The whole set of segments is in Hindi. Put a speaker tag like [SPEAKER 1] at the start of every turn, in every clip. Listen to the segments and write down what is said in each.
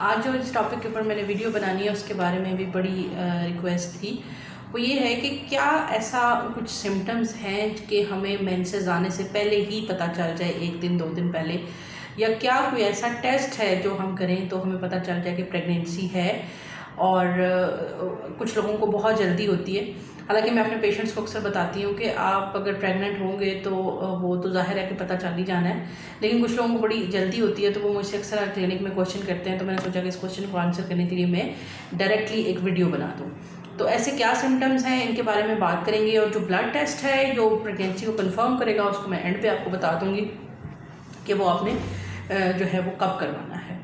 [SPEAKER 1] आज जो इस टॉपिक के ऊपर मैंने वीडियो बनानी है उसके बारे में भी बड़ी रिक्वेस्ट थी। वो ये है कि क्या ऐसा कुछ सिम्टम्स हैं कि हमें मेंसेस आने से पहले ही पता चल जाए, 1 दिन 2 दिन पहले, या क्या कोई ऐसा टेस्ट है जो हम करें तो हमें पता चल जाए कि प्रेगनेंसी है। और कुछ लोगों को बहुत जल्दी होती है। हालांकि मैं अपने पेशेंट्स को अक्सर बताती हूँ कि आप अगर प्रेग्नेंट होंगे तो वो तो जाहिर है कि पता चल ही जाना है, लेकिन कुछ लोगों को बड़ी जल्दी होती है तो वो मुझसे अक्सर क्लिनिक में क्वेश्चन करते हैं। तो मैंने सोचा कि इस क्वेश्चन को आंसर करने के लिए मैं डायरेक्टली एक वीडियो बना दूँ। तो ऐसे क्या सिम्टम्स हैं इनके बारे में बात करेंगे, और जो ब्लड टेस्ट है जो प्रेगनेंसी को कन्फर्म करेगा उसको मैं एंड पे आपको बता दूँगी कि वो आपने जो है वो कब करवाना है।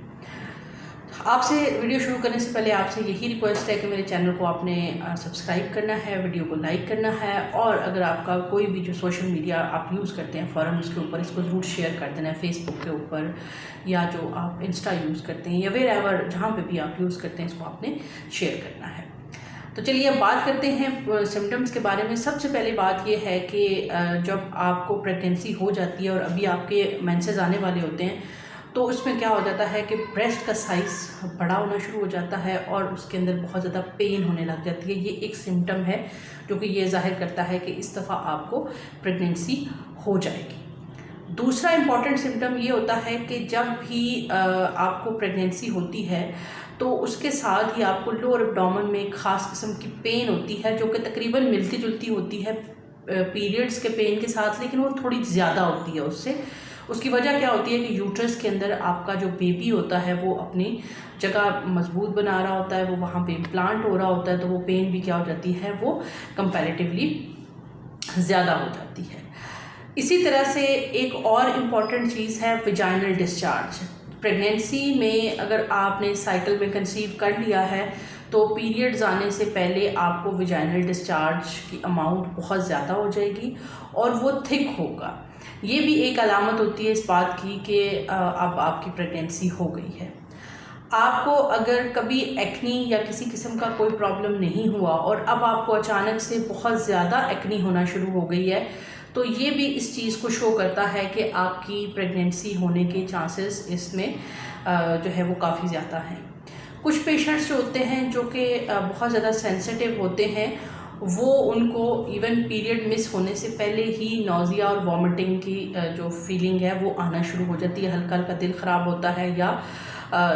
[SPEAKER 1] आपसे वीडियो शुरू करने से पहले आपसे यही रिक्वेस्ट है कि मेरे चैनल को आपने सब्सक्राइब करना है, वीडियो को लाइक करना है, और अगर आपका कोई भी जो सोशल मीडिया आप यूज़ करते हैं फ़ौरन उसके ऊपर इसको ज़रूर शेयर कर देना है, फेसबुक के ऊपर या जो आप इंस्टा यूज़ करते हैं या वेर एवर जहाँ पे भी आप यूज़ करते हैं इसको आपने शेयर करना है। तो चलिए अब बात करते हैं सिम्टम्स के बारे में। सबसे पहले बात ये है कि जब आपको प्रेगनेंसी हो जाती है और अभी आपके मेंसेस आने वाले होते हैं तो उसमें क्या हो जाता है कि ब्रेस्ट का साइज़ बड़ा होना शुरू हो जाता है और उसके अंदर बहुत ज़्यादा पेन होने लग जाती है। ये एक सिम्टम है जो कि ये जाहिर करता है कि इस दफ़ा आपको प्रेगनेंसी हो जाएगी। दूसरा इम्पॉर्टेंट सिम्टम ये होता है कि जब भी आपको प्रेगनेंसी होती है तो उसके साथ ही आपको लोअर एब्डोमेन में एक ख़ास किस्म की पेन होती है जो कि तकरीबन मिलती जुलती होती है पीरियड्स के पेन के साथ, लेकिन वो थोड़ी ज़्यादा होती है उससे। उसकी वजह क्या होती है कि यूट्रस के अंदर आपका जो बेबी होता है वो अपनी जगह मजबूत बना रहा होता है, वो वहाँ पे इम्प्लांट हो रहा होता है, तो वो पेन भी क्या हो जाती है, वो कंपैरेटिवली ज़्यादा हो जाती है। इसी तरह से एक और इम्पॉर्टेंट चीज़ है विजाइनल डिस्चार्ज। प्रेगनेंसी में अगर आपने साइकिल में कंसीव कर लिया है तो पीरियड्स आने से पहले आपको विजाइनल डिस्चार्ज की अमाउंट बहुत ज़्यादा हो जाएगी और वो थिक होगा। ये भी एक अलामत होती है इस बात की कि अब आपकी प्रेगनेंसी हो गई है। आपको अगर कभी एक्नी या किसी किस्म का कोई प्रॉब्लम नहीं हुआ और अब आपको अचानक से बहुत ज़्यादा एक्नी होना शुरू हो गई है तो ये भी इस चीज़ को शो करता है कि आपकी प्रेगनेंसी होने के चांसेस इसमें जो है वो काफ़ी ज़्यादा हैं। कुछ पेशेंट्स जो होते हैं जो कि बहुत ज़्यादा सेंसिटिव होते हैं वो उनको इवन पीरियड मिस होने से पहले ही नौजिया और वॉमिटिंग की जो फीलिंग है वो आना शुरू हो जाती है, हल्का हल्का दिल ख़राब होता है, या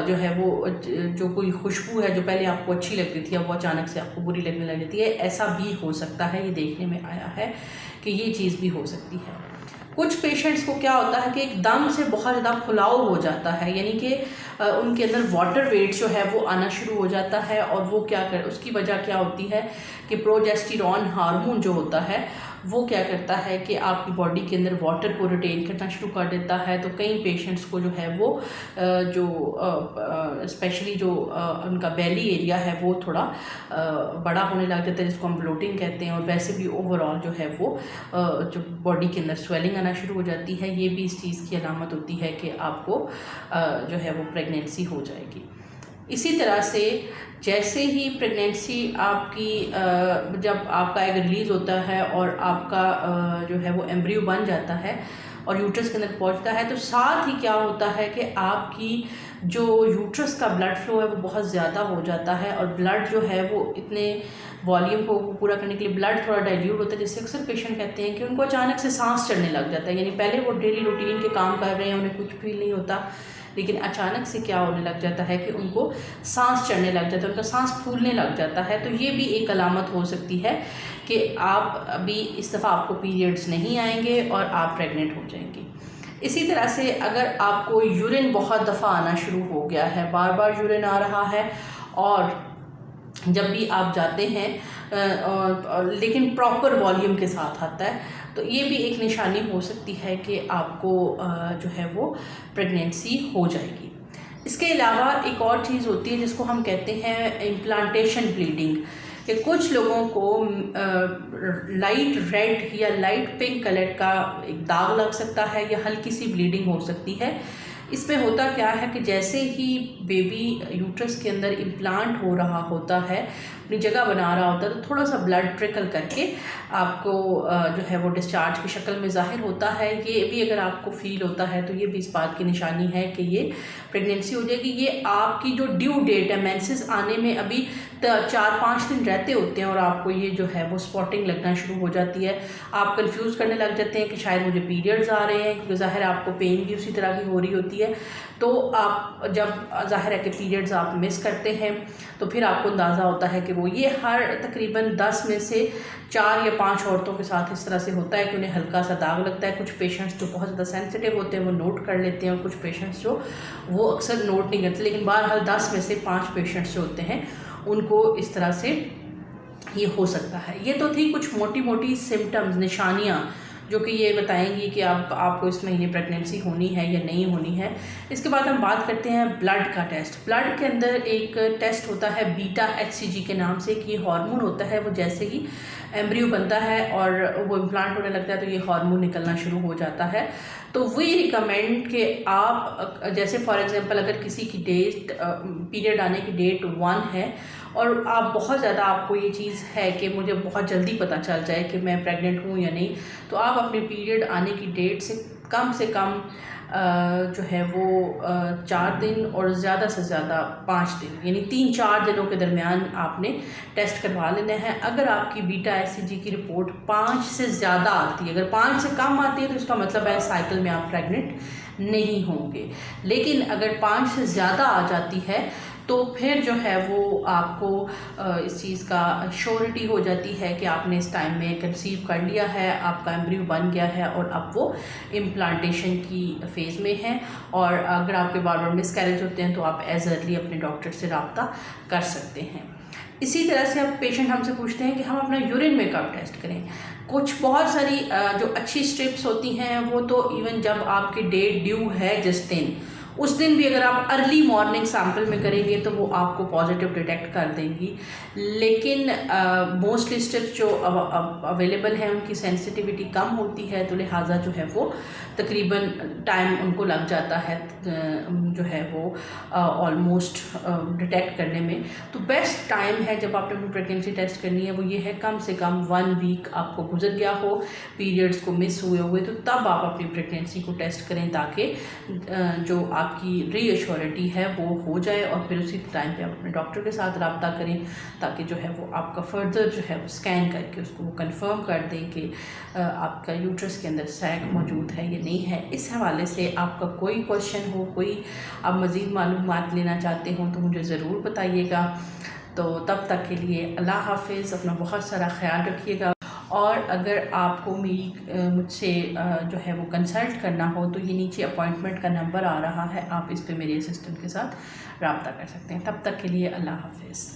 [SPEAKER 1] जो है वो जो कोई खुशबू है जो पहले आपको अच्छी लगती थी अब वो अचानक से आपको बुरी लगने लग जाती है। ऐसा भी हो सकता है, ये देखने में आया है कि ये चीज़ भी हो सकती है। कुछ पेशेंट्स को क्या होता है कि एकदम से बहुत ज़्यादा फुलाव हो जाता है, यानी कि उनके अंदर वाटर वेट जो है वो आना शुरू हो जाता है, और वो क्या कर उसकी वजह क्या होती है कि प्रोजेस्टेरॉन हार्मोन जो होता है वो क्या करता है कि आपकी बॉडी के अंदर वाटर को रिटेन करना शुरू कर देता है। तो कई पेशेंट्स को जो है वो जो स्पेशली जो उनका बेली एरिया है वो थोड़ा बड़ा होने लग जाता है, जिसको हम ब्लोटिंग कहते हैं, और वैसे भी ओवरऑल जो है वो जो बॉडी के अंदर स्वेलिंग आना शुरू हो जाती है। ये भी इस चीज़ की अलामत होती है कि आपको जो है वो प्रेगनेंसी हो जाएगी। इसी तरह से जैसे ही प्रेगनेंसी आपकी जब आपका एग रिलीज़ होता है और आपका जो है वो एम्ब्रियो बन जाता है और यूट्रस के अंदर पहुंचता है, तो साथ ही क्या होता है कि आपकी जो यूट्रस का ब्लड फ्लो है वो बहुत ज़्यादा हो जाता है, और ब्लड जो है वो इतने वॉल्यूम को पूरा करने के लिए ब्लड थोड़ा डाइल्यूट होता है, जिससे अक्सर पेशेंट कहते हैं कि उनको अचानक से सांस चढ़ने लग जाता है। यानी पहले वो डेली रूटीन के काम कर रहे हैं, उन्हें कुछ फील नहीं होता, लेकिन अचानक से क्या होने लग जाता है कि उनको सांस चढ़ने लग जाता है, उनका सांस फूलने लग जाता है। तो ये भी एक अलामत हो सकती है कि आप अभी इस दफ़ा आपको पीरियड्स नहीं आएंगे और आप प्रेग्नेंट हो जाएंगी। इसी तरह से अगर आपको यूरिन बहुत दफ़ा आना शुरू हो गया है, बार बार यूरिन आ रहा है, और जब भी आप जाते हैं लेकिन प्रॉपर वॉल्यूम के साथ आता है, तो ये भी एक निशानी हो सकती है कि आपको जो है वो प्रेगनेंसी हो जाएगी। इसके अलावा एक और चीज़ होती है जिसको हम कहते हैं इम्प्लांटेशन ब्लीडिंग, कि कुछ लोगों को लाइट रेड या लाइट पिंक कलर का एक दाग लग सकता है या हल्की सी ब्लीडिंग हो सकती है, इसमें होता क्या है कि जैसे ही बेबी यूट्रस के अंदर इम्प्लांट हो रहा होता है, अपनी जगह बना रहा होता है, तो थोड़ा सा ब्लड ट्रिकल करके आपको जो है वो डिस्चार्ज की शक्ल में ज़ाहिर होता है। ये भी अगर आपको फील होता है तो ये भी इस बात की निशानी है कि ये प्रेगनेंसी हो जाएगी। ये आपकी जो ड्यू डेट है, मेंसेस आने में अभी 4-5 दिन रहते होते हैं और आपको ये जो है वो स्पॉटिंग लगना शुरू हो जाती है। आप कंफ्यूज करने लग जाते हैं कि शायद मुझे पीरियड्स आ रहे हैं, क्योंकि ज़ाहिर आपको पेन भी उसी तरह की हो रही होती है। तो आप जब ज़ाहिर है कि पीरियड्स आप मिस करते हैं तो फिर आपको अंदाज़ा होता है कि वो ये हर तकरीबन 10 में से 4 या 5 औरतों के साथ इस तरह से होता है कि उन्हें हल्का सा दाग लगता है। कुछ पेशेंट्स जो बहुत ज़्यादा सेंसिटिव होते हैं वो नोट कर लेते हैं और कुछ पेशेंट्स जो वो अक्सर नोट नहीं करते, लेकिन बहरहाल 10 में से 5 पेशेंट्स जो होते हैं उनको इस तरह से ये हो सकता है। ये तो थी कुछ मोटी मोटी सिम्टम्स, निशानियाँ जो कि ये बताएंगी कि आपको इस महीने प्रेगनेंसी होनी है या नहीं होनी है। इसके बाद हम बात करते हैं ब्लड का टेस्ट। ब्लड के अंदर एक टेस्ट होता है बीटा HCG के नाम से, कि हार्मोन होता है वो जैसे ही एम्ब्रियो बनता है और वो इम्प्लांट होने लगता है तो ये हार्मोन निकलना शुरू हो जाता है। तो वी रिकमेंड कि आप जैसे फॉर एग्जांपल अगर किसी की डेट पीरियड आने की डेट 1 है और आप बहुत ज़्यादा आपको ये चीज़ है कि मुझे बहुत जल्दी पता चल जाए कि मैं प्रेग्नेंट हूँ या नहीं, तो आप अपने पीरियड आने की डेट से कम जो है वो 4 दिन और ज़्यादा से ज़्यादा 5 दिन, यानी 3-4 दिनों के दरमियान आपने टेस्ट करवा लेना है। अगर आपकी बीटा HCG की रिपोर्ट 5 से ज़्यादा आती है, अगर 5 से कम आती है तो इसका मतलब है साइकिल में आप प्रेग्नेंट नहीं होंगे, लेकिन अगर 5 से ज़्यादा आ जाती है तो फिर जो है वो आपको इस चीज़ का श्योरिटी हो जाती है कि आपने इस टाइम में कंसीव कर लिया है, आपका एम्ब्रियो बन गया है और अब वो इम्प्लांटेशन की फ़ेज़ में है। और अगर आपके बार बार मिसकैरेज होते हैं तो आप एज अर्ली अपने डॉक्टर से रब्ता कर सकते हैं। इसी तरह से अब पेशेंट हमसे पूछते हैं कि हम अपना यूरिन में कब टेस्ट करें। कुछ बहुत सारी जो अच्छी स्ट्रिप्स होती हैं वो तो इवन जब आपकी डेट ड्यू है जिस दिन, उस दिन भी अगर आप अर्ली मॉर्निंग सैंपल में करेंगे तो वो आपको पॉजिटिव डिटेक्ट कर देंगी। लेकिन मोस्टली स्ट्रिप्स जो अवेलेबल हैं उनकी सेंसिटिविटी कम होती है, तो लिहाजा जो है वो तकरीबन टाइम उनको लग जाता है जो है वो ऑलमोस्ट डिटेक्ट करने में। तो बेस्ट टाइम है जब आपने अपनी प्रेगनेंसी टेस्ट करनी है वो ये है कम से कम 1 वीक आपको गुजर गया हो, पीरियड्स को मिस हुए तो तब आप अपनी प्रेगनेंसी को टेस्ट करें, ताकि जो आपकी रीअश्योरिटी है वो हो जाए और फिर उसी टाइम पे आप अपने डॉक्टर के साथ रब्ता करें, ताकि जो है वो आपका फर्दर जो है वो स्कैन करके उसको वो कंफर्म कर दें कि आपका यूट्रस के अंदर सैग मौजूद है या नहीं है। इस हवाले से आपका कोई क्वेश्चन हो, कोई आप मज़ीद मालूमात लेना चाहते हो तो मुझे ज़रूर बताइएगा। तो तब तक के लिए अल्लाह हाफिज़, अपना बहुत सारा ख्याल रखिएगा। और अगर आपको मुझसे जो है वो कंसल्ट करना हो तो ये नीचे अपॉइंटमेंट का नंबर आ रहा है, आप इस पे मेरे असिस्टेंट के साथ रब्ता कर सकते हैं। तब तक के लिए अल्लाह हाफिज़।